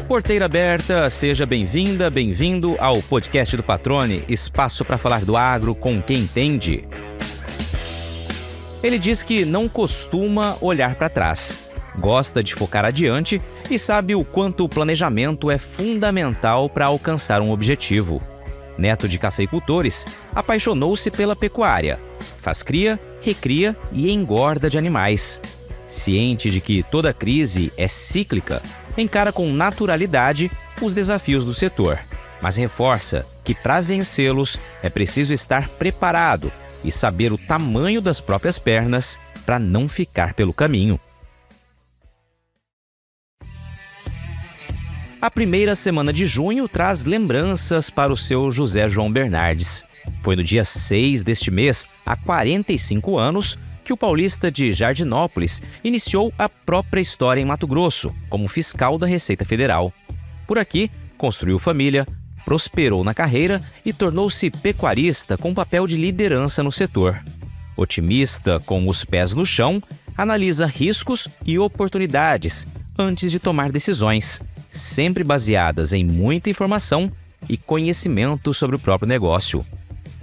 Porteira aberta, seja bem-vinda, bem-vindo ao podcast do Patrone, espaço para falar do agro com quem entende. Ele diz que não costuma olhar para trás, gosta de focar adiante e sabe o quanto o planejamento é fundamental para alcançar um objetivo. Neto de cafeicultores, apaixonou-se pela pecuária, faz cria, recria e engorda de animais. Ciente de que toda crise é cíclica, encara com naturalidade os desafios do setor, mas reforça que para vencê-los é preciso estar preparado e saber o tamanho das próprias pernas para não ficar pelo caminho. A primeira semana de junho traz lembranças para o seu José João Bernardes. Foi no dia 6 deste mês, há 45 anos, que o paulista de Jardinópolis iniciou a própria história em Mato Grosso, como fiscal da Receita Federal. Por aqui, construiu família, prosperou na carreira e tornou-se pecuarista com papel de liderança no setor. Otimista, com os pés no chão, analisa riscos e oportunidades antes de tomar decisões, sempre baseadas em muita informação e conhecimento sobre o próprio negócio.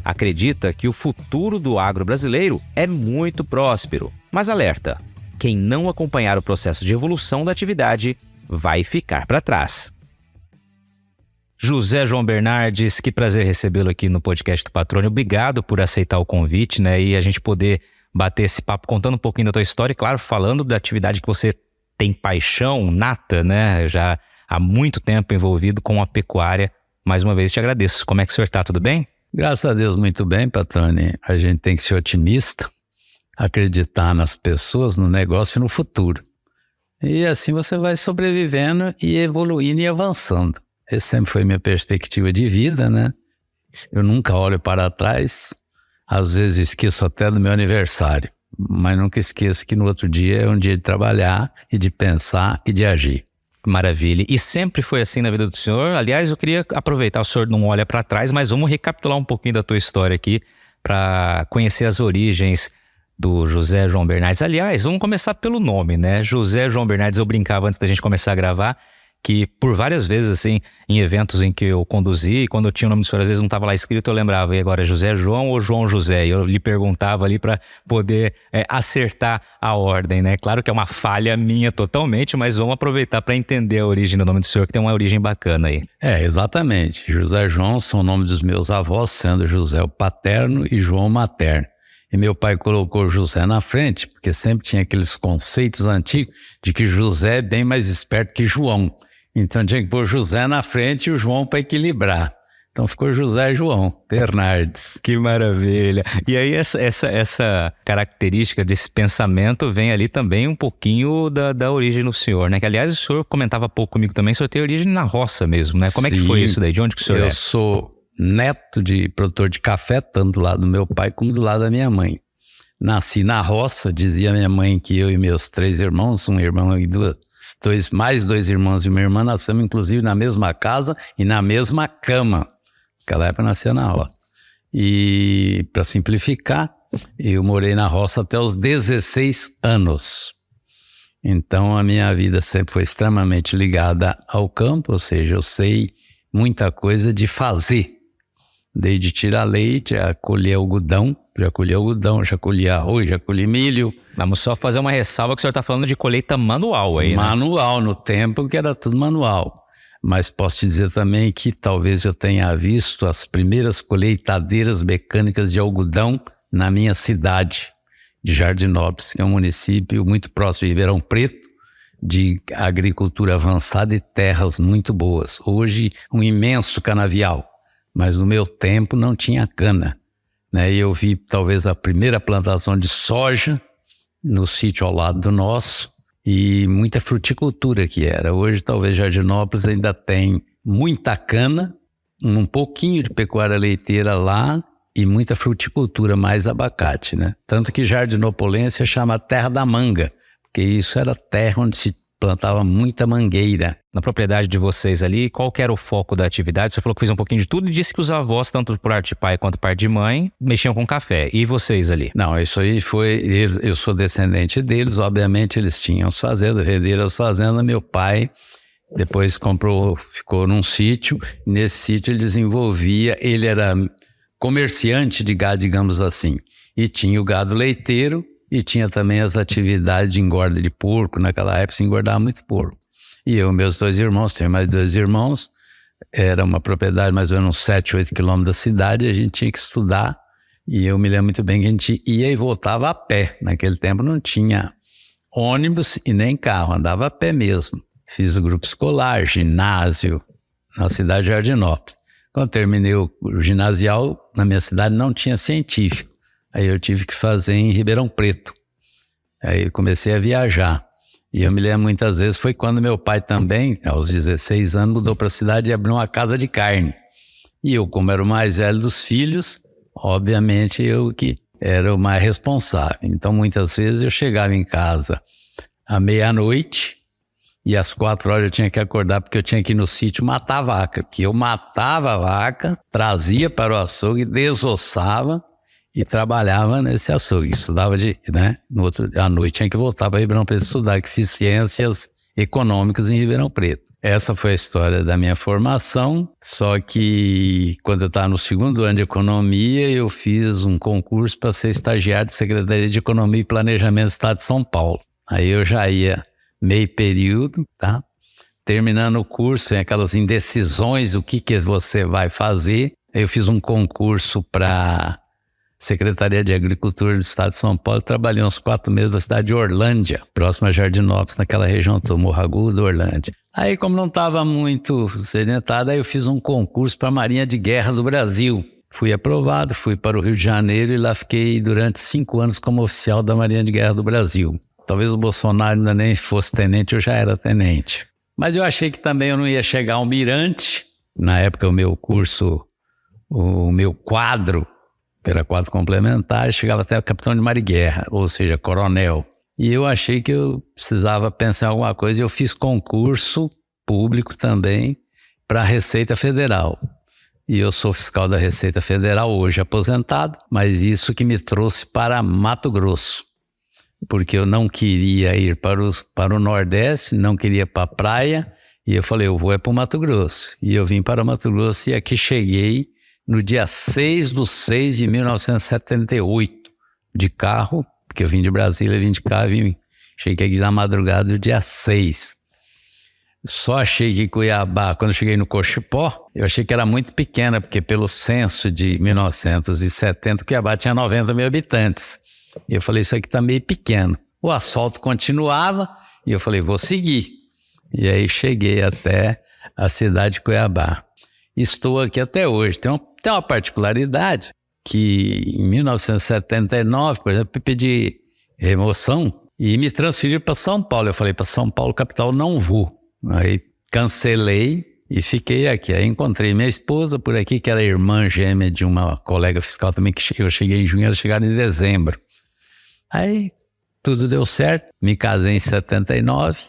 Acredita que o futuro do agro brasileiro é muito próspero, mas alerta: quem não acompanhar o processo de evolução da atividade vai ficar para trás. José João Bernardes, que prazer recebê-lo aqui no podcast do Patrone. Obrigado por aceitar o convite, e a gente poder bater esse papo contando um pouquinho da tua história e, claro, falando da atividade que você tem paixão nata, já há muito tempo envolvido com a pecuária. Mais uma vez te agradeço. Como é que o senhor está? Tudo bem? Graças a Deus, muito bem, Patrone. A gente tem que ser otimista, acreditar nas pessoas, no negócio e no futuro. E assim você vai sobrevivendo e evoluindo e avançando. Essa sempre foi minha perspectiva de vida, Eu nunca olho para trás. Às vezes esqueço até do meu aniversário, mas nunca esqueço que no outro dia é um dia de trabalhar e de pensar e de agir. Maravilha. E sempre foi assim na vida do senhor? Aliás, eu queria aproveitar, o senhor não olha para trás, mas vamos recapitular um pouquinho da tua história aqui para conhecer as origens do José João Bernardes. Aliás, vamos começar pelo nome, José João Bernardes. Eu brincava antes da gente começar a gravar que por várias vezes, assim, em eventos em que eu conduzi, quando eu tinha o nome do senhor, às vezes não estava lá escrito, eu lembrava, e agora, José João ou João José? E eu lhe perguntava ali para poder acertar a ordem, Claro que é uma falha minha totalmente, mas vamos aproveitar para entender a origem do nome do senhor, que tem uma origem bacana aí. Exatamente. José João são o nome dos meus avós, sendo José o paterno e João o materno. E meu pai colocou José na frente, porque sempre tinha aqueles conceitos antigos de que José é bem mais esperto que João. Então tinha que pôr José na frente e o João para equilibrar. Então ficou José João Bernardes. Que maravilha! E aí essa característica desse pensamento vem ali também um pouquinho da origem do senhor, Que aliás o senhor comentava pouco comigo também, o senhor tem origem na roça mesmo, Como é que foi isso daí? De onde que o senhor é? Eu sou neto de produtor de café, tanto do lado do meu pai como do lado da minha mãe. Nasci na roça, dizia minha mãe que eu e meus 3 irmãos, um irmão e mais 2 irmãos e uma irmã, nascemos inclusive na mesma casa e na mesma cama. Naquela época nascia na roça. E para simplificar, eu morei na roça até os 16 anos. Então a minha vida sempre foi extremamente ligada ao campo, ou seja, eu sei muita coisa de fazer. Desde tirar leite, a colher algodão, já colhi arroz, já colhi milho. Vamos só fazer uma ressalva que o senhor está falando de colheita manual aí, Manual, no tempo que era tudo manual. Mas posso te dizer também que talvez eu tenha visto as primeiras colheitadeiras mecânicas de algodão na minha cidade de Jardinópolis, que é um município muito próximo de Ribeirão Preto, de agricultura avançada e terras muito boas. Hoje, um imenso canavial. Mas no meu tempo não tinha cana, E eu vi talvez a primeira plantação de soja no sítio ao lado do nosso e muita fruticultura que era. Hoje talvez Jardinópolis ainda tem muita cana, um pouquinho de pecuária leiteira lá e muita fruticultura, mais abacate, Tanto que Jardinopolense chama terra da manga, porque isso era terra onde se plantava muita mangueira. Na propriedade de vocês ali, qual que era o foco da atividade? Você falou que fez um pouquinho de tudo e disse que os avós, tanto por parte de pai quanto por parte de mãe, mexiam com café. E vocês ali? Não, isso aí foi... Eu sou descendente deles, obviamente eles tinham as fazendas, venderam as fazendas. Meu pai Depois ficou num sítio. Nesse sítio ele era comerciante de gado, digamos assim. E tinha o gado leiteiro e tinha também as atividades de engorda de porco. Naquela época se engordava muito porco. E eu, meus 2 irmãos, tenho mais 2 irmãos, era uma propriedade mais ou menos uns 7, 8 quilômetros da cidade, a gente tinha que estudar. E eu me lembro muito bem que a gente ia e voltava a pé. Naquele tempo não tinha ônibus e nem carro, andava a pé mesmo. Fiz o grupo escolar, ginásio, na cidade de Jardinópolis. Quando terminei o ginasial, na minha cidade não tinha científico. Aí eu tive que fazer em Ribeirão Preto. Aí eu comecei a viajar. E eu me lembro muitas vezes, foi quando meu pai também, aos 16 anos, mudou para a cidade e abriu uma casa de carne. E eu, como era o mais velho dos filhos, obviamente eu que era o mais responsável. Então muitas vezes eu chegava em casa à meia-noite e às 4 horas eu tinha que acordar porque eu tinha que ir no sítio matar a vaca. Que eu matava a vaca, trazia para o açougue, desossava e trabalhava nesse açougue. Estudava à noite tinha que voltar para Ribeirão Preto estudar, que fiz ciências econômicas em Ribeirão Preto. Essa foi a história da minha formação, só que quando eu estava no 2º ano de economia, eu fiz um concurso para ser estagiário de Secretaria de Economia e Planejamento do Estado de São Paulo. Aí eu já ia meio período, tá? Terminando o curso, tem aquelas indecisões, o que você vai fazer. Aí eu fiz um concurso para Secretaria de Agricultura do Estado de São Paulo, trabalhei uns 4 meses na cidade de Orlândia, próxima a Jardinópolis, naquela região do Morro Agudo, Orlândia. Aí, como não estava muito sedentado, aí eu fiz um concurso para a Marinha de Guerra do Brasil. Fui aprovado, fui para o Rio de Janeiro e lá fiquei durante 5 anos como oficial da Marinha de Guerra do Brasil. Talvez o Bolsonaro ainda nem fosse tenente, eu já era tenente. Mas eu achei que também eu não ia chegar a almirante. Na época, o meu curso, o meu quadro, que era quadro complementar, chegava até o capitão de mar e guerra, ou seja, coronel. E eu achei que eu precisava pensar em alguma coisa e eu fiz concurso público também para a Receita Federal. E eu sou fiscal da Receita Federal, hoje aposentado, mas isso que me trouxe para Mato Grosso. Porque eu não queria ir para o Nordeste, não queria ir para a praia, e eu falei, eu vou para o Mato Grosso. E eu vim para o Mato Grosso e aqui cheguei no dia 6 de 6 de 1978, de carro, porque eu vim de Brasília, vim de carro, cheguei aqui na madrugada do dia 6. Só achei que Cuiabá, quando eu cheguei no Cochipó, eu achei que era muito pequena, porque pelo censo de 1970, Cuiabá tinha 90 mil habitantes. E eu falei, isso aqui tá meio pequeno. O asfalto continuava e eu falei, vou seguir. E aí cheguei até a cidade de Cuiabá. Estou aqui até hoje. Tem uma particularidade que em 1979, por exemplo, eu pedi remoção e me transferiram para São Paulo. Eu falei, para São Paulo, capital, não vou. Aí cancelei e fiquei aqui. Aí encontrei minha esposa por aqui, que era irmã gêmea de uma colega fiscal também, que eu cheguei em junho, ela chegaram em dezembro. Aí tudo deu certo, me casei em 79,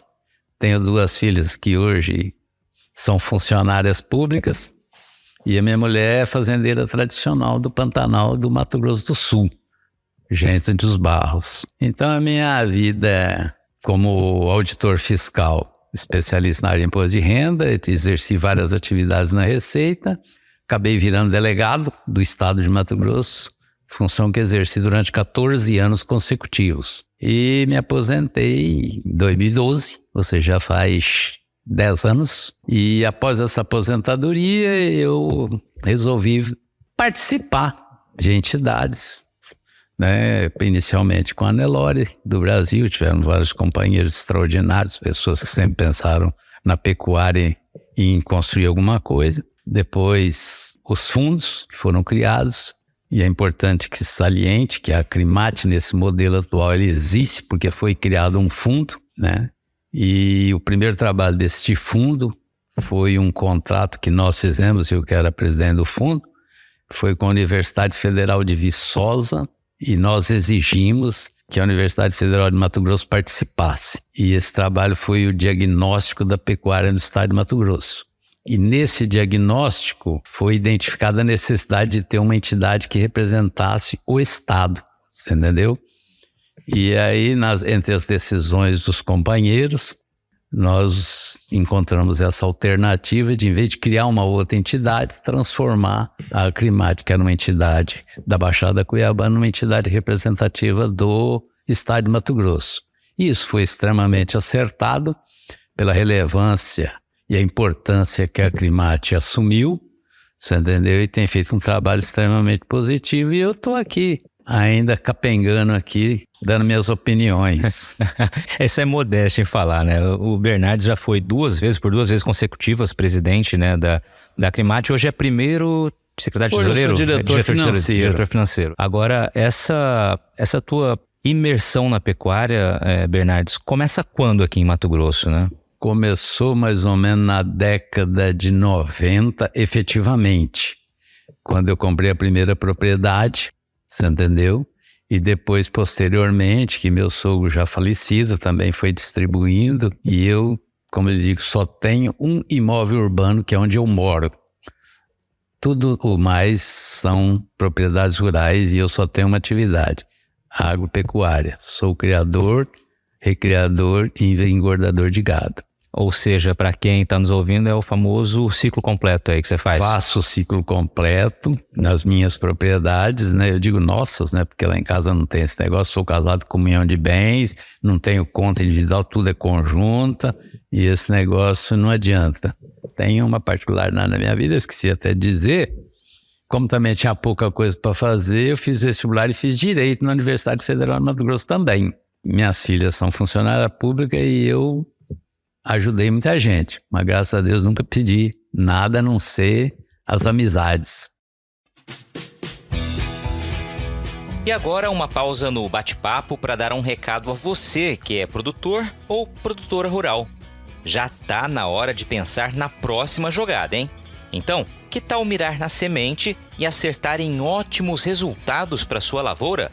tenho 2 filhas que hoje são funcionárias públicas e a minha mulher é fazendeira tradicional do Pantanal do Mato Grosso do Sul, Gente dos Barros. Então a minha vida como auditor fiscal, especialista na área de imposto de renda, exerci várias atividades na Receita, acabei virando delegado do estado de Mato Grosso, função que exerci durante 14 anos consecutivos. E me aposentei em 2012, ou seja, já faz 10 anos. E após essa aposentadoria, eu resolvi participar de entidades, né? Inicialmente com a Nelore do Brasil, tiveram vários companheiros extraordinários, pessoas que sempre pensaram na pecuária e em construir alguma coisa. Depois, os fundos que foram criados, e é importante que saliente que a Acrimate, nesse modelo atual, ele existe porque foi criado um fundo, né? E o primeiro trabalho deste fundo foi um contrato que nós fizemos, eu que era presidente do fundo, foi com a Universidade Federal de Viçosa, e nós exigimos que a Universidade Federal de Mato Grosso participasse. E esse trabalho foi o diagnóstico da pecuária no estado de Mato Grosso. E nesse diagnóstico foi identificada a necessidade de ter uma entidade que representasse o estado, você entendeu? E aí, entre as decisões dos companheiros, nós encontramos essa alternativa de, em vez de criar uma outra entidade, transformar a Acrimate, que era uma entidade da Baixada Cuiabana, numa entidade representativa do estado de Mato Grosso. Isso foi extremamente acertado pela relevância e a importância que a Acrimate assumiu, você entendeu? E tem feito um trabalho extremamente positivo, e eu estou aqui, ainda capengando aqui, dando minhas opiniões. Essa é modéstia em falar, né? O Bernardes já foi por duas vezes consecutivas, presidente, né, da Acrimate. Hoje é primeiro secretário de tesoureiro? Diretor financeiro. Agora, essa tua imersão na pecuária, Bernardes, começa quando aqui em Mato Grosso, né? Começou mais ou menos na década de 90, efetivamente, quando eu comprei a primeira propriedade, você entendeu? E depois, posteriormente, que meu sogro já falecido também foi distribuindo, e eu, como eu digo, só tenho um imóvel urbano, que é onde eu moro. Tudo o mais são propriedades rurais e eu só tenho uma atividade, agropecuária. Sou criador, recriador e engordador de gado. Ou seja, para quem está nos ouvindo, é o famoso ciclo completo aí que você faz. Faço o ciclo completo nas minhas propriedades, né? Eu digo nossas, né? Porque lá em casa não tem esse negócio. Sou casado com comunhão de bens, não tenho conta individual, tudo é conjunta. E esse negócio não adianta. Tem uma particularidade na minha vida, eu esqueci até de dizer. Como também tinha pouca coisa para fazer, eu fiz vestibular e fiz Direito na Universidade Federal de Mato Grosso também. Minhas filhas são funcionárias públicas e eu ajudei muita gente, mas graças a Deus nunca pedi nada a não ser as amizades. E agora uma pausa no bate-papo para dar um recado a você que é produtor ou produtora rural. Já tá na hora de pensar na próxima jogada, hein? Então, que tal mirar na semente e acertar em ótimos resultados para sua lavoura?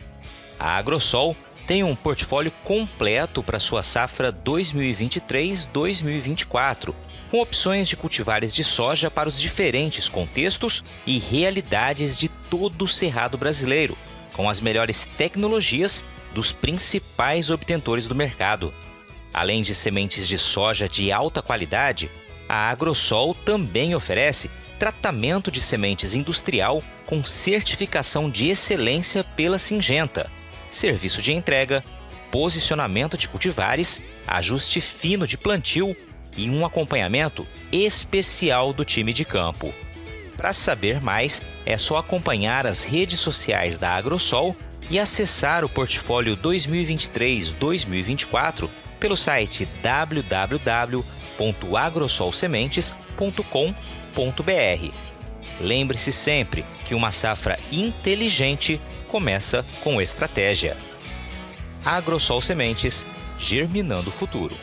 A Agrosol tem um portfólio completo para sua safra 2023-2024, com opções de cultivares de soja para os diferentes contextos e realidades de todo o cerrado brasileiro, com as melhores tecnologias dos principais obtentores do mercado. Além de sementes de soja de alta qualidade, a Agrosol também oferece tratamento de sementes industrial com certificação de excelência pela Syngenta, serviço de entrega, posicionamento de cultivares, ajuste fino de plantio e um acompanhamento especial do time de campo. Para saber mais, é só acompanhar as redes sociais da Agrosol e acessar o portfólio 2023-2024 pelo site www.agrosolsementes.com.br. Lembre-se sempre que uma safra inteligente começa com estratégia. Agrosol Sementes, germinando o futuro.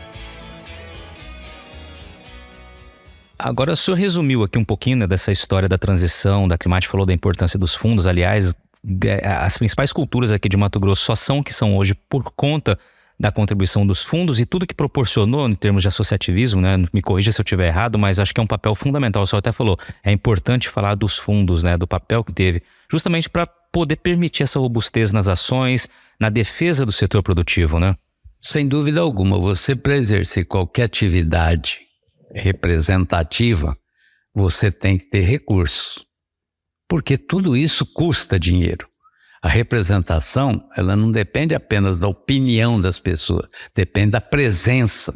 Agora, o senhor resumiu aqui um pouquinho, né, dessa história da transição, da Acrimate falou da importância dos fundos. Aliás, as principais culturas aqui de Mato Grosso só são o que são hoje por conta da contribuição dos fundos e tudo que proporcionou em termos de associativismo, né? Me corrija se eu estiver errado, mas acho que é um papel fundamental. O senhor até falou, é importante falar dos fundos, né? Do papel que teve, justamente para poder permitir essa robustez nas ações, na defesa do setor produtivo, né? Sem dúvida alguma, você para exercer qualquer atividade representativa, você tem que ter recursos, porque tudo isso custa dinheiro. A representação, ela não depende apenas da opinião das pessoas, depende da presença,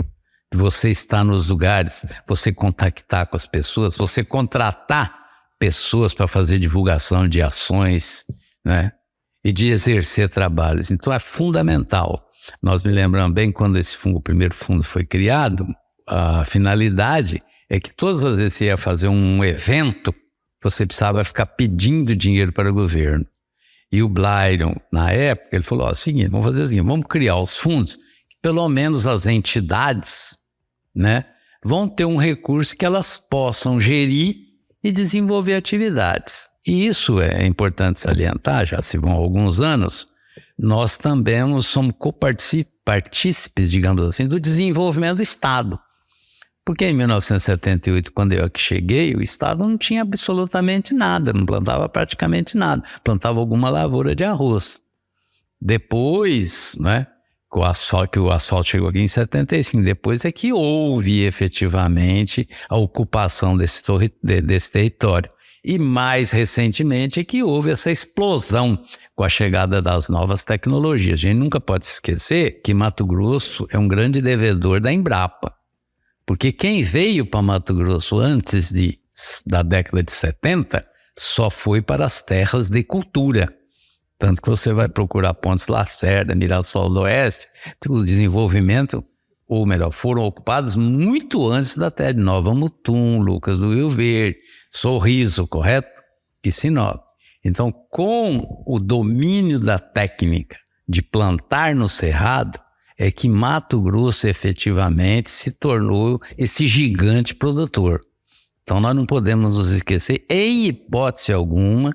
de você estar nos lugares, você contactar com as pessoas, você contratar pessoas para fazer divulgação de ações, né? E de exercer trabalhos. Então é fundamental. Nós me lembramos bem quando o primeiro fundo foi criado, a finalidade é que todas as vezes que você ia fazer um evento, você precisava ficar pedindo dinheiro para o governo. E o Blyron, na época, ele falou, seguinte, vamos fazer o seguinte, vamos criar os fundos, que pelo menos as entidades, né, vão ter um recurso que elas possam gerir e desenvolver atividades. E isso é importante salientar, já se vão alguns anos, nós também somos copartícipes, digamos assim, do desenvolvimento do Estado. Porque em 1978, quando eu aqui cheguei, o Estado não tinha absolutamente nada, não plantava praticamente nada, plantava alguma lavoura de arroz. Depois, né, que o asfalto chegou aqui em 75. Depois é que houve efetivamente a ocupação desse território. E mais recentemente é que houve essa explosão com a chegada das novas tecnologias. A gente nunca pode esquecer que Mato Grosso é um grande devedor da Embrapa. Porque quem veio para Mato Grosso antes da década de 70 só foi para as terras de cultura. Tanto que você vai procurar Pontes Lacerda, Mirassol do Oeste, o desenvolvimento, ou melhor, foram ocupados muito antes da terra de Nova Mutum, Lucas do Rio Verde, Sorriso, correto? E Sinop. Então, com o domínio da técnica de plantar no cerrado, é que Mato Grosso efetivamente se tornou esse gigante produtor. Então, nós não podemos nos esquecer, em hipótese alguma,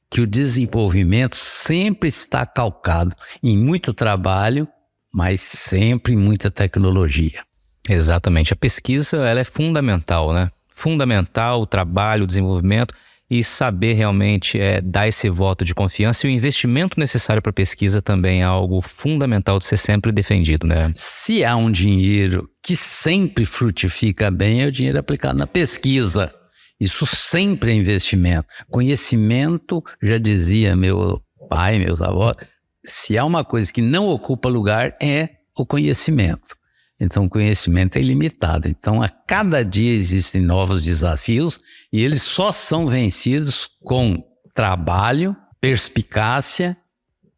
que o desenvolvimento sempre está calcado em muito trabalho, mas sempre em muita tecnologia. Exatamente. A pesquisa, ela é fundamental, né? Fundamental o trabalho, o desenvolvimento e saber realmente dar esse voto de confiança, e o investimento necessário para a pesquisa também é algo fundamental de ser sempre defendido, né? Se há um dinheiro que sempre frutifica bem, é o dinheiro aplicado na pesquisa. Isso sempre é investimento. Conhecimento, já dizia meu pai, meus avós, se há uma coisa que não ocupa lugar é o conhecimento. Então, o conhecimento é ilimitado. Então, a cada dia existem novos desafios e eles só são vencidos com trabalho, perspicácia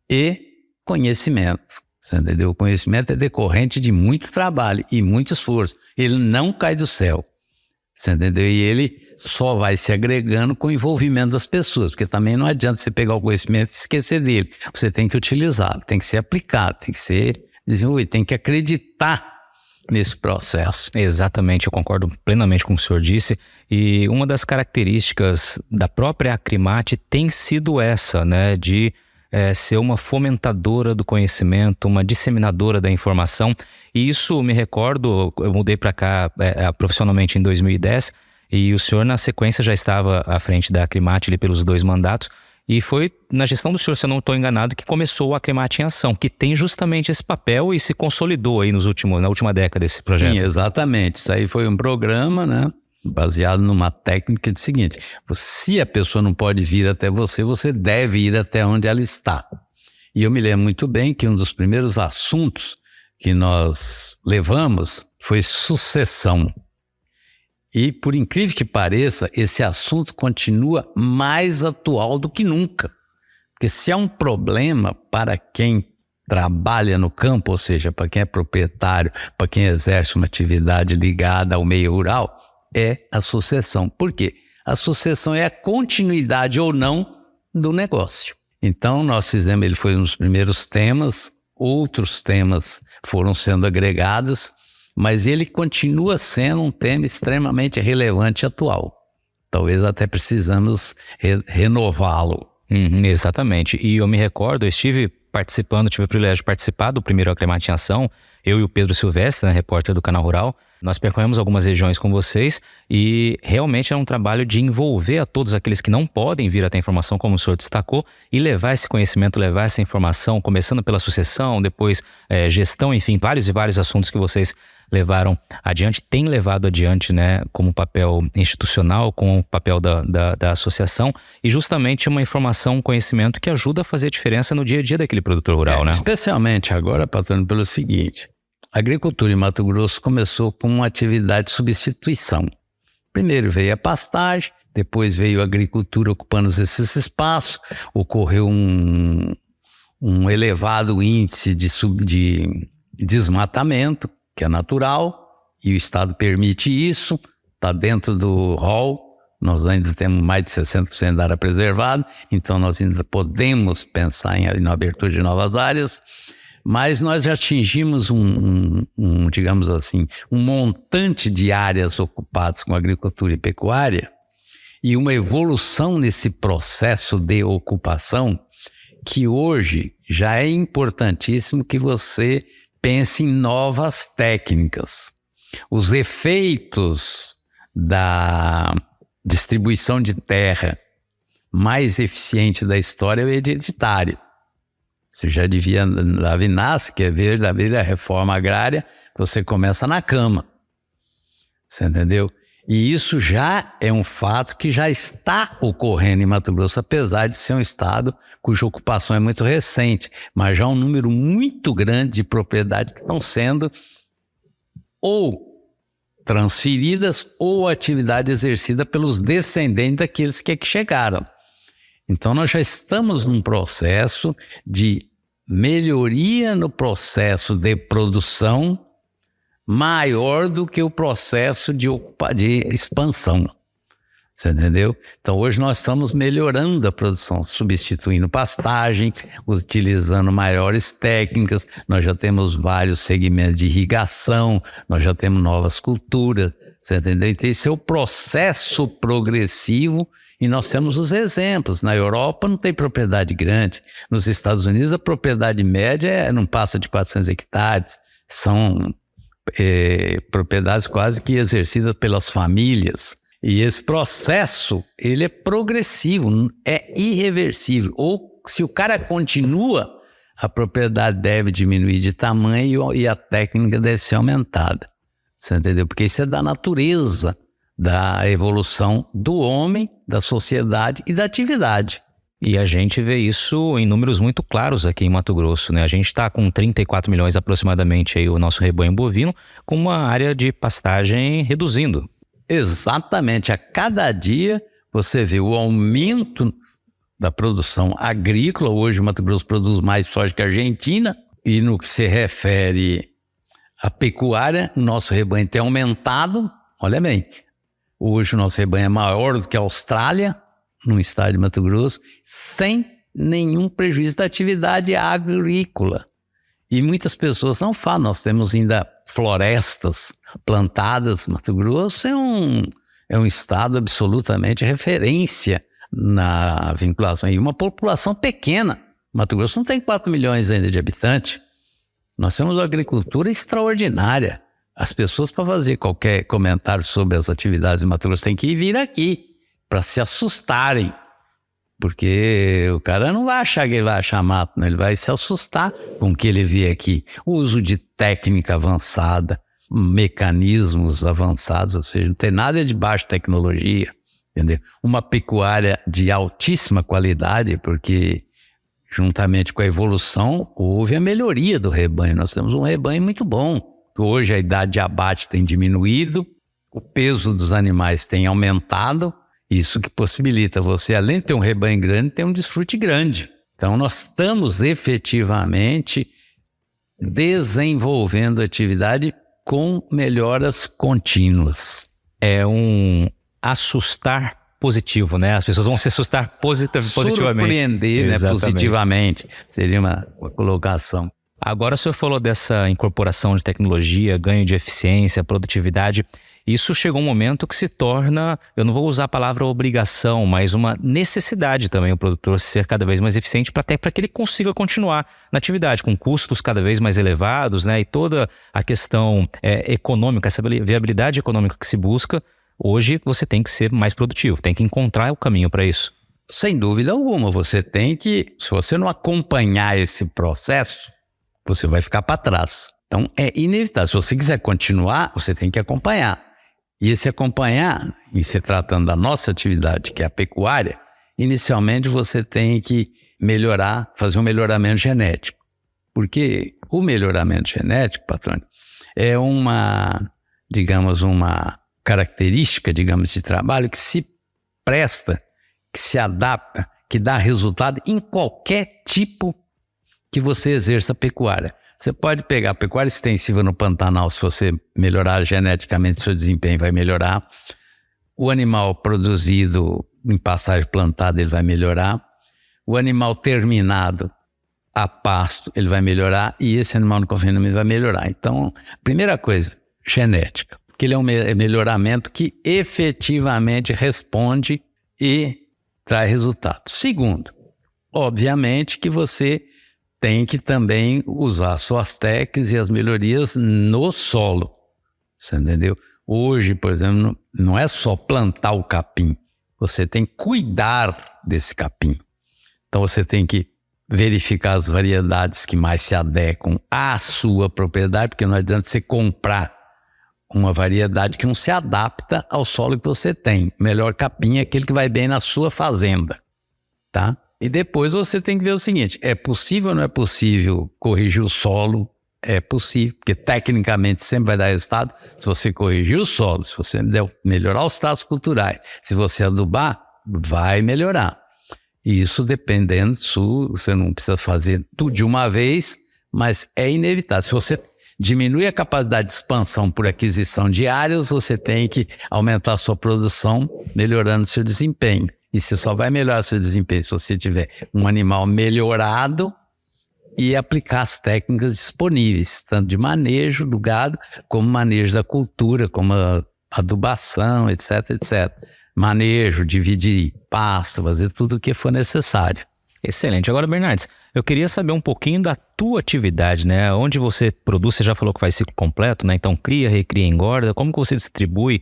e conhecimento. Você entendeu? O conhecimento é decorrente de muito trabalho e muito esforço. Ele não cai do céu. Você entendeu? E ele só vai se agregando com o envolvimento das pessoas, porque também não adianta você pegar o conhecimento e esquecer dele. Você tem que utilizá-lo, tem que ser aplicado, tem que ser desenvolvido, tem que acreditar nesse processo. Exatamente, eu concordo plenamente com o que o senhor disse, e uma das características da própria Acrimate tem sido essa, né, de ser uma fomentadora do conhecimento, uma disseminadora da informação, e isso me recordo, eu mudei para cá profissionalmente em 2010, e o senhor na sequência já estava à frente da Acrimate ali pelos 2 mandatos, e foi na gestão do senhor, se eu não estou enganado, que começou a Acrimate em Ação, que tem justamente esse papel e se consolidou aí na última década desse projeto. Sim, exatamente. Isso aí foi um programa, né, baseado numa técnica de seguinte: se a pessoa não pode vir até você, você deve ir até onde ela está. E eu me lembro muito bem que um dos primeiros assuntos que nós levamos foi sucessão. E, por incrível que pareça, esse assunto continua mais atual do que nunca. Porque se há um problema para quem trabalha no campo, ou seja, para quem é proprietário, para quem exerce uma atividade ligada ao meio rural, é a sucessão. Por quê? A sucessão é a continuidade ou não do negócio. Então, nós fizemos, ele foi um dos primeiros temas, outros temas foram sendo agregados, mas ele continua sendo um tema extremamente relevante e atual. Talvez até precisamos renová-lo. Exatamente. E eu me recordo, eu tive o privilégio de participar do primeiro Acrimate em Ação, eu e o Pedro Silvestre, né, repórter do Canal Rural. Nós percorremos algumas regiões com vocês e realmente é um trabalho de envolver a todos aqueles que não podem vir até a informação, como o senhor destacou, e levar esse conhecimento, levar essa informação, começando pela sucessão, depois gestão, enfim, vários e vários assuntos que vocês levaram adiante, têm levado adiante, né, como papel institucional, com o papel da associação, e justamente uma informação, um conhecimento que ajuda a fazer a diferença no dia a dia daquele produtor rural, né? Especialmente agora, patrônio, pelo seguinte: a agricultura em Mato Grosso começou com uma atividade de substituição. Primeiro veio a pastagem, depois veio a agricultura ocupando esses espaços, ocorreu um elevado índice de desmatamento, que é natural, e o Estado permite isso, está dentro do rol, nós ainda temos mais de 60% da área preservada, então nós ainda podemos pensar na abertura de novas áreas, mas nós já atingimos digamos assim, um montante de áreas ocupadas com agricultura e pecuária, e uma evolução nesse processo de ocupação, que hoje já é importantíssimo que você pense em novas técnicas. Os efeitos da distribuição de terra mais eficiente da história é o hereditário. Você já devia, Levinas, que é verdadeira reforma agrária, você começa na cama. Você entendeu? E isso já é um fato que já está ocorrendo em Mato Grosso, apesar de ser um estado cuja ocupação é muito recente, mas já um número muito grande de propriedades que estão sendo ou transferidas ou atividade exercida pelos descendentes daqueles que aqui chegaram. Então nós já estamos num processo de melhoria no processo de produção maior do que o processo de expansão. Você entendeu? Então hoje nós estamos melhorando a produção, substituindo pastagem, utilizando maiores técnicas, nós já temos vários segmentos de irrigação, nós já temos novas culturas, você entendeu? Então esse é o processo progressivo e nós temos os exemplos. Na Europa não tem propriedade grande, nos Estados Unidos a propriedade média não passa de 400 hectares, são propriedades quase que exercidas pelas famílias. E esse processo, ele é progressivo, é irreversível. Ou se o cara continua, a propriedade deve diminuir de tamanho e a técnica deve ser aumentada. Você entendeu? Porque isso é da natureza, da evolução do homem, da sociedade e da atividade. E a gente vê isso em números muito claros aqui em Mato Grosso, né? A gente está com 34 milhões aproximadamente aí o nosso rebanho bovino, com uma área de pastagem reduzindo. Exatamente. A cada dia você vê o aumento da produção agrícola. Hoje o Mato Grosso produz mais soja que a Argentina. E no que se refere à pecuária, o nosso rebanho tem aumentado. Olha bem, hoje o nosso rebanho é maior do que a Austrália, no estado de Mato Grosso, sem nenhum prejuízo da atividade agrícola. E muitas pessoas não falam, nós temos ainda florestas plantadas. Mato Grosso é um estado absolutamente referência na vinculação. E uma população pequena. Mato Grosso não tem 4 milhões ainda de habitantes. Nós temos uma agricultura extraordinária. As pessoas, para fazer qualquer comentário sobre as atividades de Mato Grosso, têm que vir aqui para se assustarem, porque o cara não vai achar que ele vai achar mato, né? Ele vai se assustar com o que ele vê aqui. O uso de técnica avançada, mecanismos avançados, ou seja, não tem nada de baixa tecnologia, entendeu? Uma pecuária de altíssima qualidade, porque juntamente com a evolução houve a melhoria do rebanho. Nós temos um rebanho muito bom. Hoje a idade de abate tem diminuído, o peso dos animais tem aumentado. Isso que possibilita você, além de ter um rebanho grande, ter um desfrute grande. Então, nós estamos efetivamente desenvolvendo atividade com melhoras contínuas. É um assustar positivo, né? As pessoas vão se assustar positivamente. Surpreender, né, positivamente. Seria uma colocação. Agora o senhor falou dessa incorporação de tecnologia, ganho de eficiência, produtividade. Isso chegou um momento que se torna, eu não vou usar a palavra obrigação, mas uma necessidade também o produtor ser cada vez mais eficiente até para que ele consiga continuar na atividade, com custos cada vez mais elevados, né? E toda a questão econômica, essa viabilidade econômica que se busca, hoje você tem que ser mais produtivo, tem que encontrar o caminho para isso. Sem dúvida alguma, você tem que, se você não acompanhar esse processo, você vai ficar para trás. Então é inevitável, se você quiser continuar, você tem que acompanhar. E esse acompanhar, em se tratando da nossa atividade, que é a pecuária, inicialmente você tem que melhorar, fazer um melhoramento genético. Porque o melhoramento genético, patrônio, é uma característica, de trabalho que se presta, que se adapta, que dá resultado em qualquer tipo que você exerça a pecuária. Você pode pegar a pecuária extensiva no Pantanal, se você melhorar geneticamente, seu desempenho vai melhorar. O animal produzido em pastagem plantada, ele vai melhorar. O animal terminado a pasto, ele vai melhorar. E esse animal no confinamento vai melhorar. Então, primeira coisa, genética. Porque ele é um melhoramento que efetivamente responde e traz resultado. Segundo, obviamente que você tem que também usar suas técnicas e as melhorias no solo. Você entendeu? Hoje, por exemplo, não é só plantar o capim. Você tem que cuidar desse capim. Então você tem que verificar as variedades que mais se adequam à sua propriedade, porque não adianta você comprar uma variedade que não se adapta ao solo que você tem. O melhor capim é aquele que vai bem na sua fazenda, tá? E depois você tem que ver o seguinte, é possível ou não é possível corrigir o solo? É possível, porque tecnicamente sempre vai dar resultado se você corrigir o solo, se você melhorar os tratos culturais, se você adubar, vai melhorar. E isso dependendo, você não precisa fazer tudo de uma vez, mas é inevitável. Se você diminui a capacidade de expansão por aquisição de áreas, você tem que aumentar a sua produção, melhorando seu desempenho. E você só vai melhorar seu desempenho se você tiver um animal melhorado e aplicar as técnicas disponíveis, tanto de manejo do gado, como manejo da cultura, como a adubação, etc, etc. Manejo, dividir pasto, fazer tudo o que for necessário. Excelente. Agora, Bernardes, eu queria saber um pouquinho da tua atividade, né? Onde você produz, você já falou que faz ciclo completo, né? Então, cria, recria, engorda. Como que você distribui,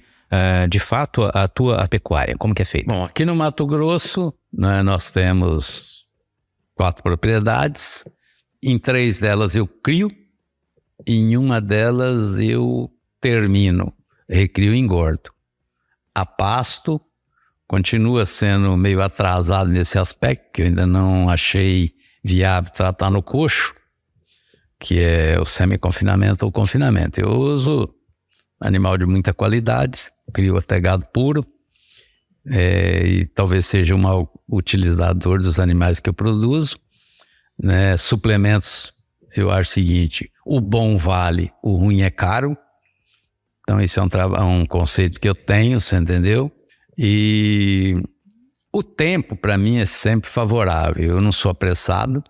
de fato, a pecuária? Como que é feito? Bom, aqui no Mato Grosso, né, nós temos 4 propriedades. Em 3 delas eu crio, em uma delas eu termino, recrio e engordo. A pasto continua sendo meio atrasado nesse aspecto, que eu ainda não achei viável tratar no coxo, que é o semi-confinamento ou confinamento. Eu uso animal de muita qualidade, crio até gado puro, e talvez seja um mau utilizador dos animais que eu produzo. Né? Suplementos, eu acho o seguinte, o bom vale, o ruim é caro. Então esse é um conceito que eu tenho, você entendeu? E o tempo para mim é sempre favorável, eu não sou apressado.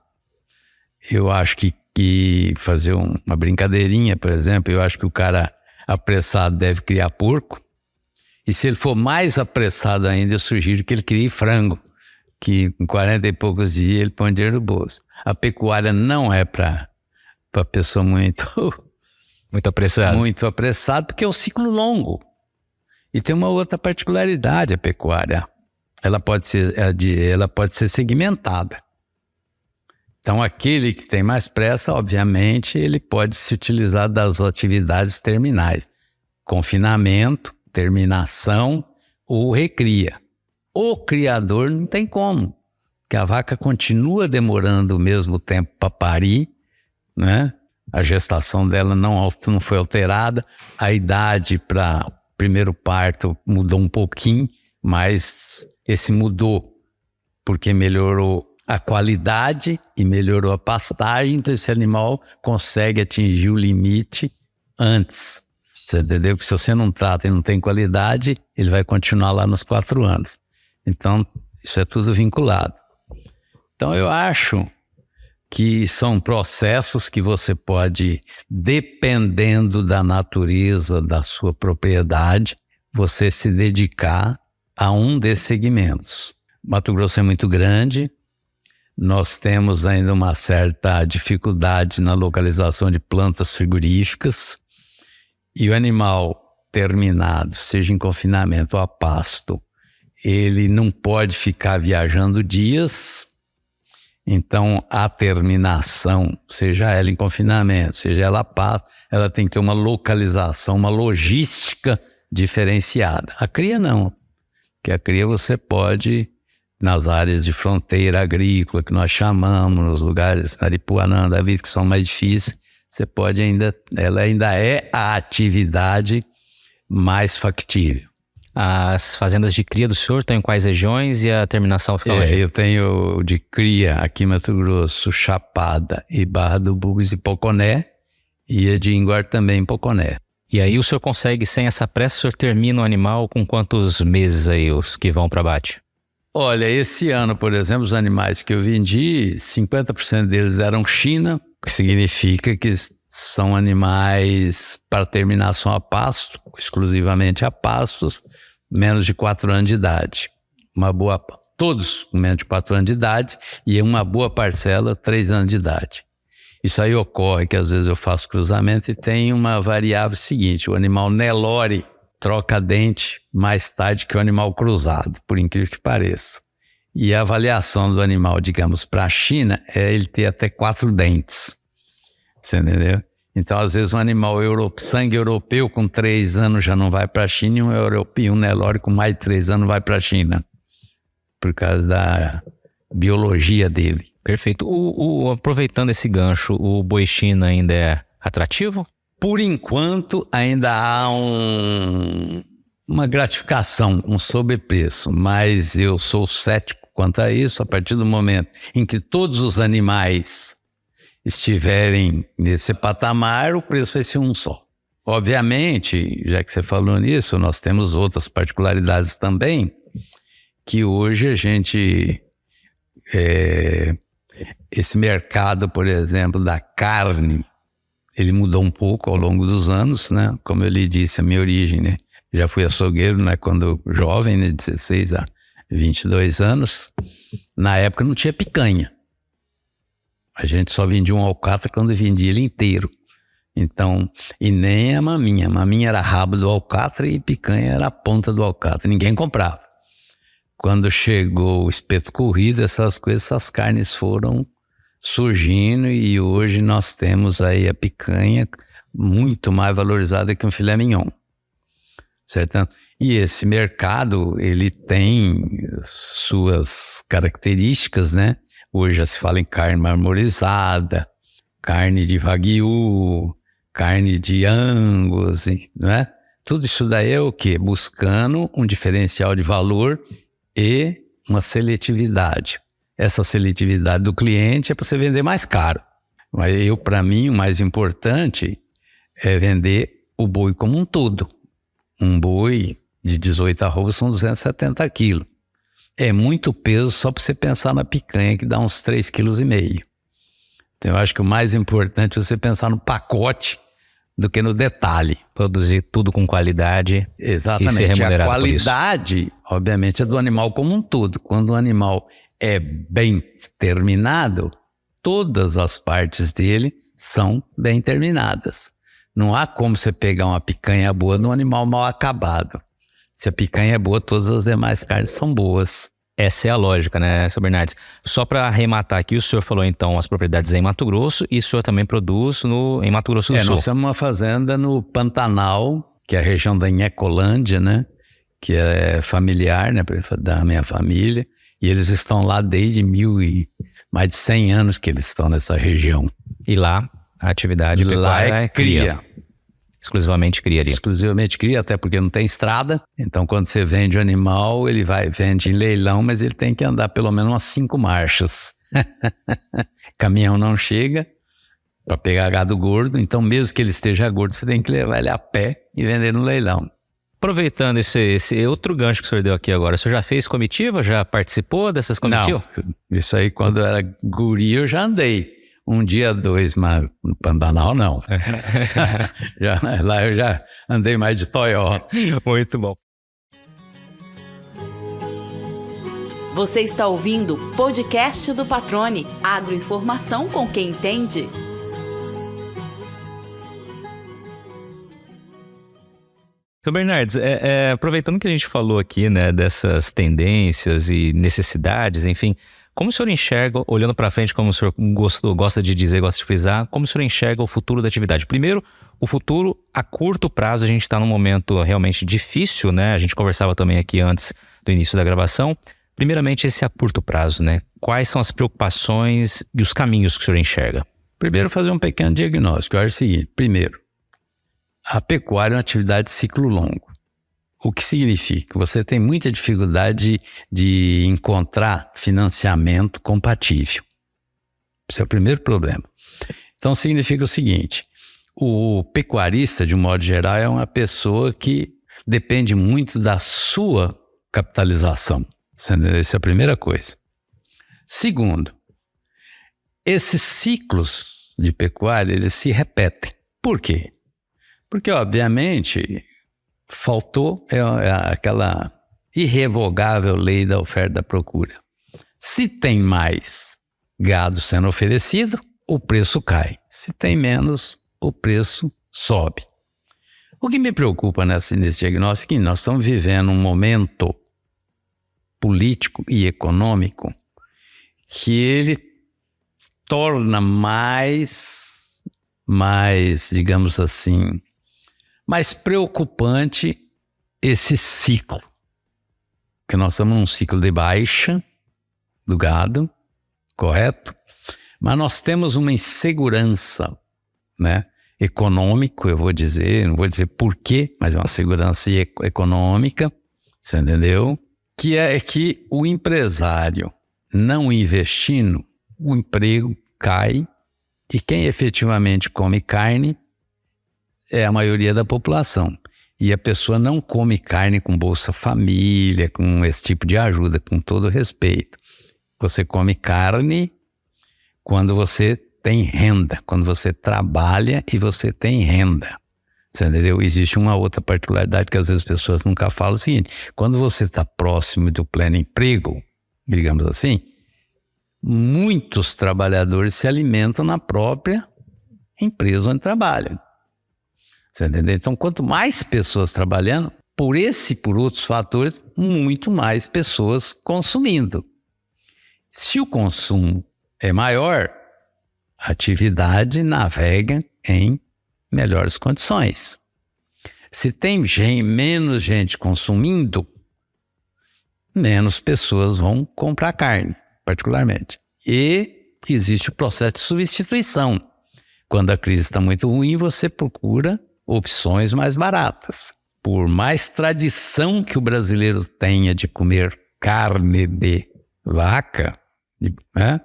Eu acho que fazer uma brincadeirinha, por exemplo, eu acho que o cara apressado deve criar porco. E se ele for mais apressado ainda, eu sugiro que ele crie frango, que com 40 e poucos dias ele põe dinheiro no bolso. A pecuária não é para pessoa muito apressada. Muito apressado, porque é um ciclo longo. E tem uma outra particularidade, a pecuária. Ela pode ser segmentada. Então, aquele que tem mais pressa, obviamente, ele pode se utilizar das atividades terminais. Confinamento, terminação ou recria. O criador não tem como, porque a vaca continua demorando o mesmo tempo para parir, né? A gestação dela não foi alterada, a idade para primeiro parto mudou um pouquinho, mas esse mudou porque melhorou a qualidade e melhorou a pastagem, então esse animal consegue atingir o limite antes. Você entendeu? Que se você não trata e não tem qualidade, ele vai continuar lá nos 4 anos. Então, isso é tudo vinculado. Então, eu acho que são processos que você pode, dependendo da natureza da sua propriedade, você se dedicar a um desses segmentos. Mato Grosso é muito grande, nós temos ainda uma certa dificuldade na localização de plantas frigoríficas, e o animal terminado, seja em confinamento ou a pasto, ele não pode ficar viajando dias. Então, a terminação, seja ela em confinamento, seja ela a pasto, ela tem que ter uma localização, uma logística diferenciada. A cria não, porque a cria você pode, nas áreas de fronteira agrícola, que nós chamamos, nos lugares, Aripuanã, Davi, que são mais difíceis, você pode ela ainda é a atividade mais factível. As fazendas de cria do senhor estão em quais regiões e a terminação fica onde? Eu tenho de cria aqui em Mato Grosso, Chapada e Barra do Bugres e Poconé, e a de engorda também em Poconé. E aí o senhor consegue, sem essa pressa, o senhor termina o animal com quantos meses aí os que vão para abate? Olha, esse ano, por exemplo, os animais que eu vendi, 50% deles eram China, o que significa que são animais para terminação a pasto, exclusivamente a pastos, menos de 4 anos de idade. Todos com menos de 4 anos de idade e uma boa parcela, 3 anos de idade. Isso aí ocorre que às vezes eu faço cruzamento e tem uma variável seguinte, o animal Nelore troca dente mais tarde que o animal cruzado, por incrível que pareça. E a avaliação do animal, digamos, para a China, é ele ter até 4 dentes. Você entendeu? Então, às vezes, um animal sangue europeu com 3 anos já não vai para a China, e um europeu, um Nelore com mais de 3 anos vai para a China, por causa da biologia dele. Perfeito. Aproveitando esse gancho, o boi China ainda é atrativo? Por enquanto, ainda há uma gratificação, um sobrepreço, mas eu sou cético quanto a isso. A partir do momento em que todos os animais estiverem nesse patamar, o preço vai ser um só. Obviamente, já que você falou nisso, nós temos outras particularidades também, que hoje a gente... esse mercado, por exemplo, da carne, ele mudou um pouco ao longo dos anos, né? Como eu lhe disse, a minha origem, né? Já fui açougueiro, né? Quando jovem, né? 16 a 22 anos. Na época não tinha picanha. A gente só vendia um alcatra quando vendia ele inteiro. Então, e nem a maminha. A maminha era rabo do alcatra e picanha era a ponta do alcatra. Ninguém comprava. Quando chegou o espeto corrido, essas coisas, essas carnes foram surgindo e hoje nós temos aí a picanha muito mais valorizada que um filé mignon, certo? E esse mercado, ele tem suas características, né? Hoje já se fala em carne marmorizada, carne de Wagyu, carne de Angus, não é? Tudo isso daí é o quê? Buscando um diferencial de valor e uma seletividade. Essa seletividade do cliente é para você vender mais caro. Mas para mim, o mais importante é vender o boi como um todo. Um boi de 18 arrobas são 270 quilos. É muito peso só para você pensar na picanha, que dá uns 3,5 kg. Então eu acho que o mais importante é você pensar no pacote do que no detalhe. Produzir tudo com qualidade. Exatamente. E ser remunerado a qualidade, obviamente, é do animal como um todo. Quando o animal é bem terminado, todas as partes dele são bem terminadas. Não há como você pegar uma picanha boa de um animal mal acabado. Se a picanha é boa, todas as demais carnes são boas. Essa é a lógica, né, Sr. Bernardes? Só para arrematar aqui, o senhor falou então as propriedades em Mato Grosso e o senhor também produz em Mato Grosso do Sul. Nós temos uma fazenda no Pantanal, que é a região da Inhecolândia, né? Que é familiar, né, da minha família. E eles estão lá desde mais de 100 anos que eles estão nessa região. E lá a atividade pecuária é cria. Exclusivamente cria ali. Exclusivamente cria, até porque não tem estrada. Então, quando você vende o animal, ele vende em leilão, mas ele tem que andar pelo menos umas 5 marchas. Caminhão não chega para pegar gado gordo. Então, mesmo que ele esteja gordo, você tem que levar ele a pé e vender no leilão. Aproveitando esse outro gancho que o senhor deu aqui agora, o senhor já fez comitiva? Já participou dessas comitivas? Não, isso aí quando eu era guri eu já andei. 1 dia, 2, mas no Pantanal não. Lá eu já andei mais de Toyota. Muito bom. Você está ouvindo o podcast do Patrone, agroinformação com quem entende. Então, Bernardes, aproveitando que a gente falou aqui, né, dessas tendências e necessidades, enfim, como o senhor enxerga, olhando para frente, como o senhor gosta de dizer, gosta de frisar, como o senhor enxerga o futuro da atividade? Primeiro, o futuro a curto prazo, a gente está num momento realmente difícil, né? A gente conversava também aqui antes do início da gravação. Primeiramente, esse a curto prazo, né? Quais são as preocupações e os caminhos que o senhor enxerga? Primeiro, fazer um pequeno diagnóstico. Eu acho o seguinte, primeiro, a pecuária é uma atividade de ciclo longo. O que significa? Você tem muita dificuldade de encontrar financiamento compatível. Esse é o primeiro problema. Então, significa o seguinte, o pecuarista, de um modo geral, é uma pessoa que depende muito da sua capitalização. Essa é a primeira coisa. Segundo, esses ciclos de pecuária, eles se repetem. Por quê? Porque, obviamente, faltou aquela irrevogável lei da oferta e da procura. Se tem mais gado sendo oferecido, o preço cai. Se tem menos, o preço sobe. O que me preocupa nesse diagnóstico é que nós estamos vivendo um momento político e econômico que ele torna mais, digamos assim, mais preocupante esse ciclo. Porque nós estamos num ciclo de baixa do gado, correto? Mas nós temos uma insegurança, né, econômica, eu vou dizer, não vou dizer por quê, mas é uma segurança econômica, você entendeu? Que é que o empresário não investindo, o emprego cai e quem efetivamente come carne é a maioria da população. E a pessoa não come carne com Bolsa Família, com esse tipo de ajuda, com todo respeito. Você come carne quando você tem renda, quando você trabalha e você tem renda. Você entendeu? Existe uma outra particularidade que às vezes as pessoas nunca falam, o seguinte: quando você está próximo do pleno emprego, digamos assim, muitos trabalhadores se alimentam na própria empresa onde trabalham. Você entendeu? Então, quanto mais pessoas trabalhando, por outros fatores, muito mais pessoas consumindo. Se o consumo é maior, a atividade navega em melhores condições. Se tem menos gente consumindo, menos pessoas vão comprar carne, particularmente. E existe o processo de substituição. Quando a crise está muito ruim, você procura opções mais baratas. Por mais tradição que o brasileiro tenha de comer carne de vaca, né,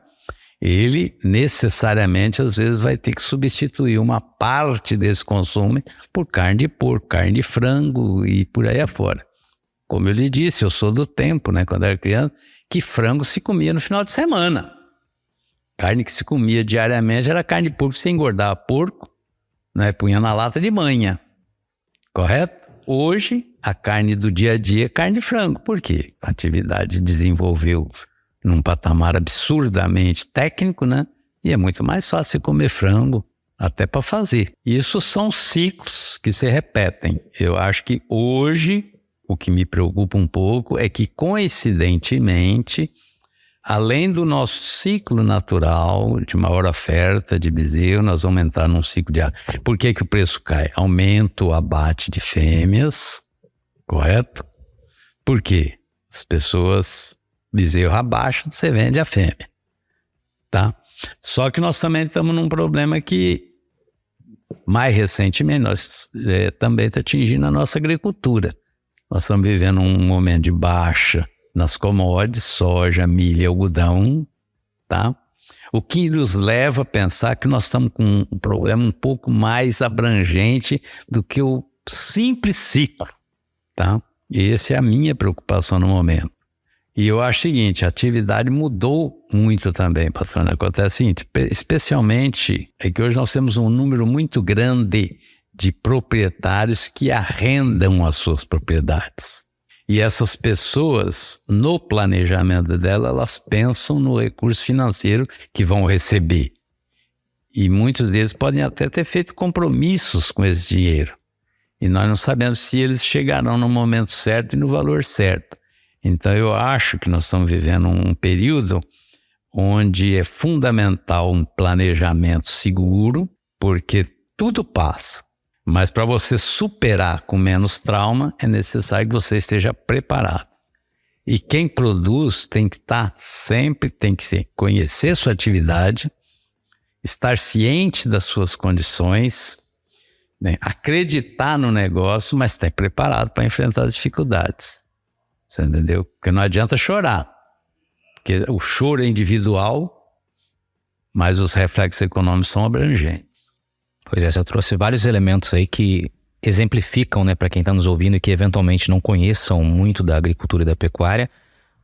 ele necessariamente às vezes vai ter que substituir uma parte desse consumo por carne de porco, carne de frango e por aí afora. Como eu lhe disse, eu sou do tempo, né, quando era criança, que frango se comia no final de semana. Carne que se comia diariamente era carne de porco, você engordava porco, né, punha na lata de manha, correto? Hoje, a carne do dia a dia é carne de frango. Por quê? A atividade desenvolveu num patamar absurdamente técnico, né? E é muito mais fácil comer frango, até para fazer. Isso são ciclos que se repetem. Eu acho que hoje, o que me preocupa um pouco é que, coincidentemente, além do nosso ciclo natural de maior oferta de bezerro, nós vamos entrar num ciclo de... Por que que o preço cai? Aumenta o abate de fêmeas, correto? Por quê? As pessoas... bezerro abaixo, você vende a fêmea, tá? Só que nós também estamos num problema que, mais recentemente, nós também está atingindo a nossa agricultura. Nós estamos vivendo um momento de baixa nas commodities, soja, milho e algodão, tá? O que nos leva a pensar que nós estamos com um problema um pouco mais abrangente do que o simples ciclo, tá? E essa é a minha preocupação no momento. E eu acho o seguinte, a atividade mudou muito também, patrônio. Acontece o seguinte, especialmente é que hoje nós temos um número muito grande de proprietários que arrendam as suas propriedades. E essas pessoas, no planejamento dela, elas pensam no recurso financeiro que vão receber. E muitos deles podem até ter feito compromissos com esse dinheiro. E nós não sabemos se eles chegarão no momento certo e no valor certo. Então eu acho que nós estamos vivendo um período onde é fundamental um planejamento seguro, porque tudo passa. Mas para você superar com menos trauma, é necessário que você esteja preparado. E quem produz tem que estar sempre, tem que conhecer sua atividade, estar ciente das suas condições, né, acreditar no negócio, mas estar preparado para enfrentar as dificuldades. Você entendeu? Porque não adianta chorar, porque o choro é individual, mas os reflexos econômicos são abrangentes. Pois é, você trouxe vários elementos aí que exemplificam, né, para quem está nos ouvindo e que eventualmente não conheçam muito da agricultura e da pecuária,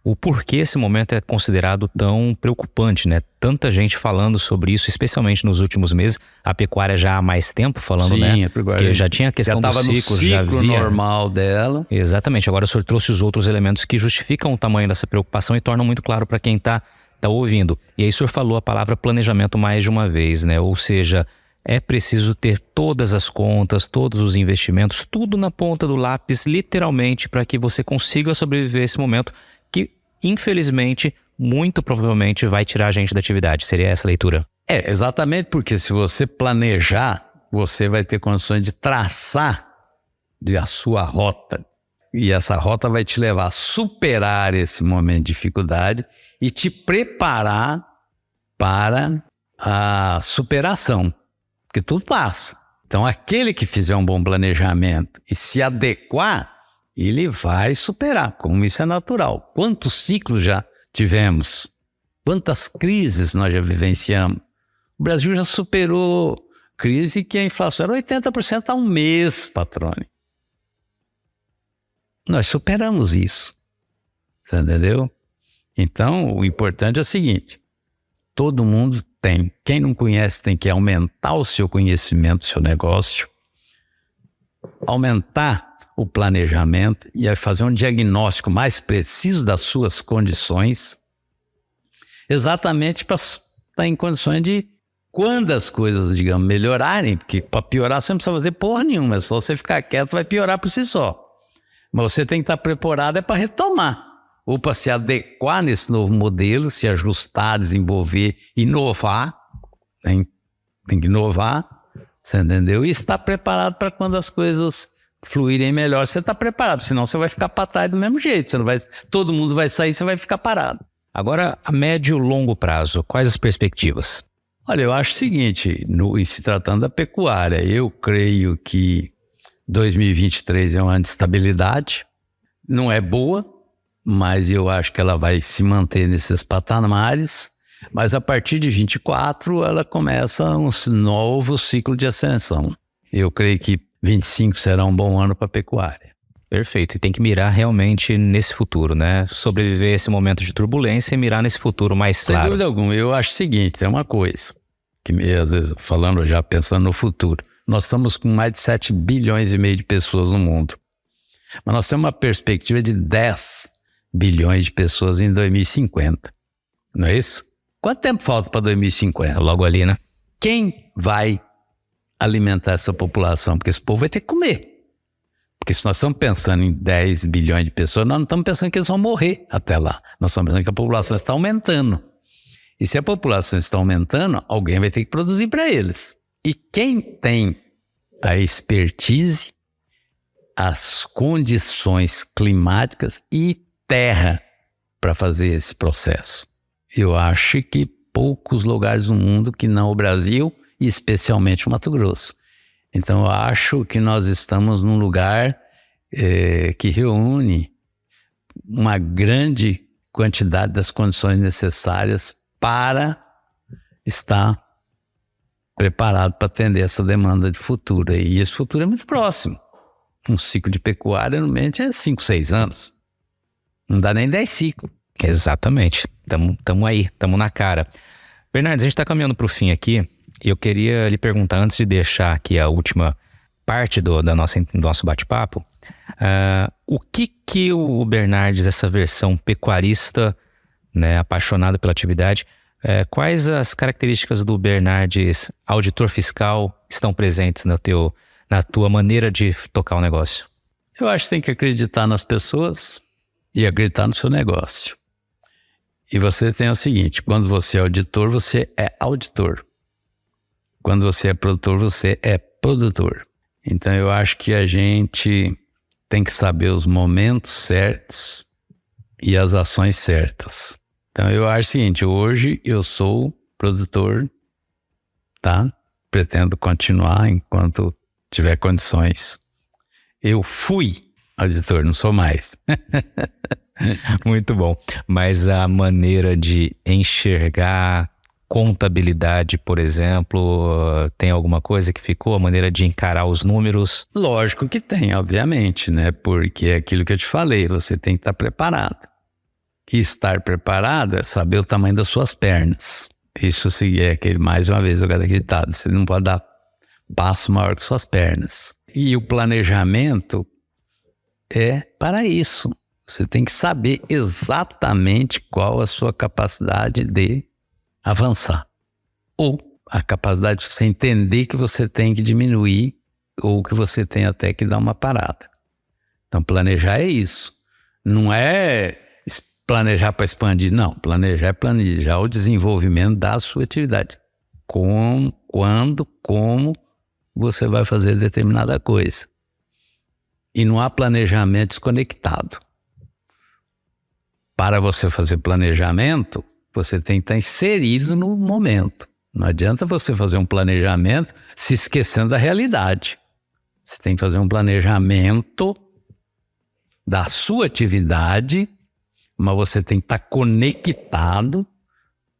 o porquê esse momento é considerado tão preocupante, né? Tanta gente falando sobre isso, especialmente nos últimos meses. A pecuária já há mais tempo falando, sim, né? A pecuária porque já tinha a questão do ciclo, já via normal dela. Exatamente. Agora o senhor trouxe os outros elementos que justificam o tamanho dessa preocupação e tornam muito claro para quem está ouvindo. E aí o senhor falou a palavra planejamento mais de uma vez, né? Ou seja, é preciso ter todas as contas, todos os investimentos, tudo na ponta do lápis, literalmente, para que você consiga sobreviver a esse momento que infelizmente, muito provavelmente vai tirar a gente da atividade. Seria essa a leitura? Exatamente, porque se você planejar, você vai ter condições de traçar a sua rota. E essa rota vai te levar a superar esse momento de dificuldade e te preparar para a superação, porque tudo passa. Então, aquele que fizer um bom planejamento e se adequar, ele vai superar, como isso é natural. Quantos ciclos já tivemos? Quantas crises nós já vivenciamos? O Brasil já superou crise que a inflação era 80% a um mês, Patrone. Nós superamos isso. Você entendeu? Então, o importante é o seguinte: todo mundo tem. Quem não conhece tem que aumentar o seu conhecimento do seu negócio, aumentar o planejamento e aí fazer um diagnóstico mais preciso das suas condições, exatamente para estar em condições de, quando as coisas, digamos, melhorarem, porque para piorar você não precisa fazer porra nenhuma, é só você ficar quieto, vai piorar por si só. Mas você tem que estar preparado para retomar, ou para se adequar nesse novo modelo, se ajustar, desenvolver, inovar. Tem que inovar, você entendeu? E estar preparado para quando as coisas fluírem melhor, você está preparado, senão você vai ficar para trás do mesmo jeito. Você não vai, todo mundo vai sair, você vai ficar parado. Agora, a médio e longo prazo, quais as perspectivas? Olha, eu acho o seguinte, em se tratando da pecuária, eu creio que 2023 é um ano de estabilidade, não é boa, mas eu acho que ela vai se manter nesses patamares, mas a partir de 24 ela começa um novo ciclo de ascensão. Eu creio que 25 será um bom ano para a pecuária. Perfeito, e tem que mirar realmente nesse futuro, né? Sobreviver esse momento de turbulência e mirar nesse futuro mais claro. Sem dúvida alguma, eu acho o seguinte, tem uma coisa, que às vezes falando já pensando no futuro, nós estamos com mais de 7 bilhões e meio de pessoas no mundo, mas nós temos uma perspectiva de 10 bilhões de pessoas em 2050, não é isso? Quanto tempo falta para 2050? Logo ali, né? Quem vai alimentar essa população? Porque esse povo vai ter que comer. Porque se nós estamos pensando em 10 bilhões de pessoas, nós não estamos pensando que eles vão morrer até lá. Nós estamos pensando que a população está aumentando. E se a população está aumentando, alguém vai ter que produzir para eles. E quem tem a expertise, as condições climáticas e terra para fazer esse processo? Eu acho que poucos lugares no mundo que não o Brasil e especialmente o Mato Grosso. Então eu acho que nós estamos num lugar que reúne uma grande quantidade das condições necessárias para estar preparado para atender essa demanda de futuro. E esse futuro é muito próximo. Um ciclo de pecuária, normalmente, é 5, 6 anos. Não dá nem 10 ciclos. Exatamente. Estamos aí, estamos na cara. Bernardes, a gente está caminhando para o fim aqui e eu queria lhe perguntar, antes de deixar aqui a última parte do nosso bate-papo, o que o Bernardes, essa versão pecuarista, né, apaixonado pela atividade, quais as características do Bernardes auditor fiscal estão presentes na tua maneira de tocar o negócio? Eu acho que tem que acreditar nas pessoas e acreditar no seu negócio. E você tem o seguinte, quando você é auditor, você é auditor. Quando você é produtor, você é produtor. Então eu acho que a gente tem que saber os momentos certos e as ações certas. Então eu acho o seguinte, hoje eu sou produtor, tá? Pretendo continuar enquanto tiver condições. Eu fui auditor, não sou mais. Muito bom. Mas a maneira de enxergar contabilidade, por exemplo, tem alguma coisa que ficou? A maneira de encarar os números? Lógico que tem, obviamente, né? Porque é aquilo que eu te falei, você tem que estar preparado. E estar preparado é saber o tamanho das suas pernas. Isso é aquele, mais uma vez, eu quero acreditar, você não pode dar passo maior que suas pernas. E o planejamento é para isso. Você tem que saber exatamente qual a sua capacidade de avançar. Ou a capacidade de você entender que você tem que diminuir ou que você tem até que dar uma parada. Então planejar é isso. Não é planejar para expandir. Não, planejar é planejar o desenvolvimento da sua atividade. Como, quando, como você vai fazer determinada coisa. E não há planejamento desconectado. Para você fazer planejamento, você tem que estar inserido no momento. Não adianta você fazer um planejamento se esquecendo da realidade. Você tem que fazer um planejamento da sua atividade, mas você tem que estar conectado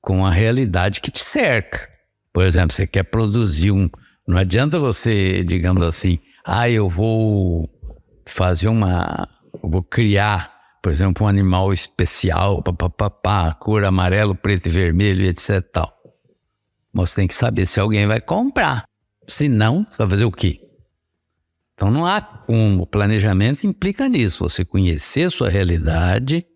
com a realidade que te cerca. Por exemplo, você quer produzir Não adianta você, digamos assim, eu vou criar, por exemplo, um animal especial, cor amarelo, preto e vermelho, etc. Tal. Mas você tem que saber se alguém vai comprar. Se não, você vai fazer o quê? Então não há como. O planejamento implica nisso. Você conhecer a sua realidade,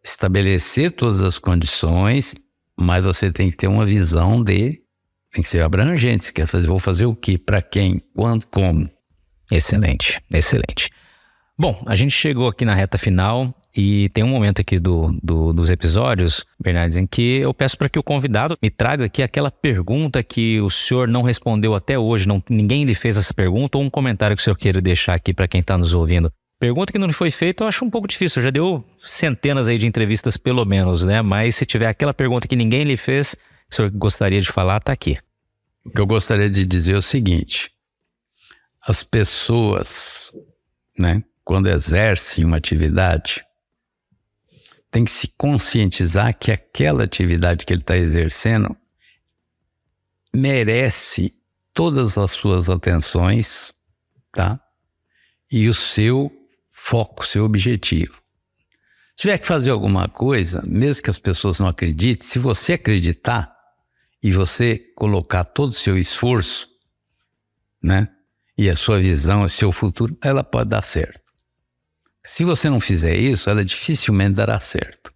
estabelecer todas as condições, mas você tem que ter uma visão tem que ser abrangente. Você quer fazer, vou fazer o quê? Para quem? Quando? Como? Excelente, excelente. Bom, a gente chegou aqui na reta final e tem um momento aqui dos episódios, Bernardes, em que eu peço para que o convidado me traga aqui aquela pergunta que o senhor não respondeu até hoje, ninguém lhe fez essa pergunta, ou um comentário que o senhor queira deixar aqui para quem está nos ouvindo. Pergunta que não foi feita eu acho um pouco difícil, já deu centenas aí de entrevistas pelo menos, né? Mas se tiver aquela pergunta que ninguém lhe fez, o senhor gostaria de falar, está aqui. O que eu gostaria de dizer é o seguinte: as pessoas, né, quando exercem uma atividade, tem que se conscientizar que aquela atividade que ele está exercendo merece todas as suas atenções, tá? E o seu foco, seu objetivo. Se tiver que fazer alguma coisa, mesmo que as pessoas não acreditem, se você acreditar e você colocar todo o seu esforço, né, e a sua visão, o seu futuro, ela pode dar certo. Se você não fizer isso, ela dificilmente dará certo.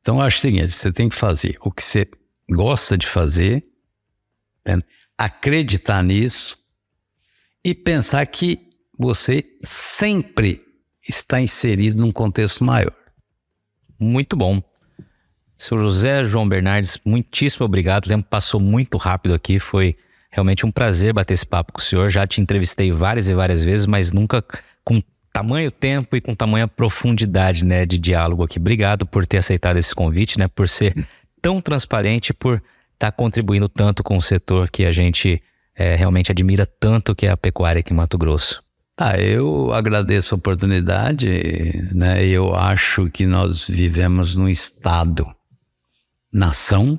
Então, eu acho o seguinte, você tem que fazer o que você gosta de fazer, né? Acreditar nisso e pensar que você sempre está inserido num contexto maior. Muito bom. Seu José João Bernardes, muitíssimo obrigado. O tempo passou muito rápido aqui, foi realmente um prazer bater esse papo com o senhor. Já te entrevistei várias e várias vezes, mas nunca com tamanho tempo e com tamanha profundidade, né, de diálogo aqui. Obrigado por ter aceitado esse convite, né, por ser tão transparente, por estar contribuindo tanto com o setor que a gente realmente admira tanto, que é a pecuária aqui em Mato Grosso. Eu agradeço a oportunidade, né? Eu acho que nós vivemos num estado, nação,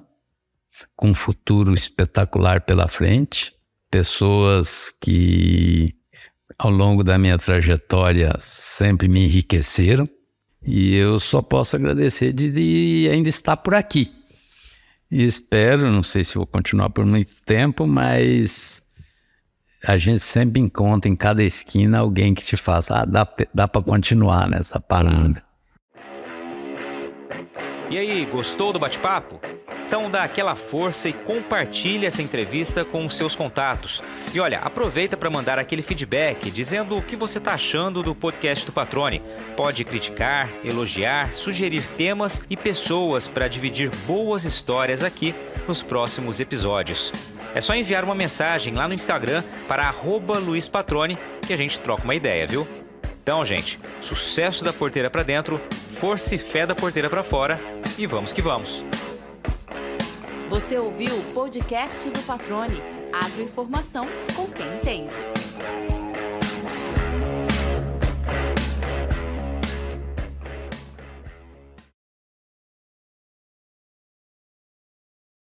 com um futuro espetacular pela frente, pessoas que ao longo da minha trajetória sempre me enriqueceram, e eu só posso agradecer de ainda estar por aqui. E espero, não sei se vou continuar por muito tempo, mas a gente sempre encontra em cada esquina alguém que te faça, dá para continuar nessa parada. E aí, gostou do bate-papo? Então dá aquela força e compartilha essa entrevista com os seus contatos. E olha, aproveita para mandar aquele feedback dizendo o que você está achando do podcast do Patrone. Pode criticar, elogiar, sugerir temas e pessoas para dividir boas histórias aqui nos próximos episódios. É só enviar uma mensagem lá no Instagram para @LuizPatrone que a gente troca uma ideia, viu? Então, gente, sucesso da porteira para dentro, força e fé da porteira para fora e vamos que vamos. Você ouviu o podcast do Patrone, agroinformação com quem entende.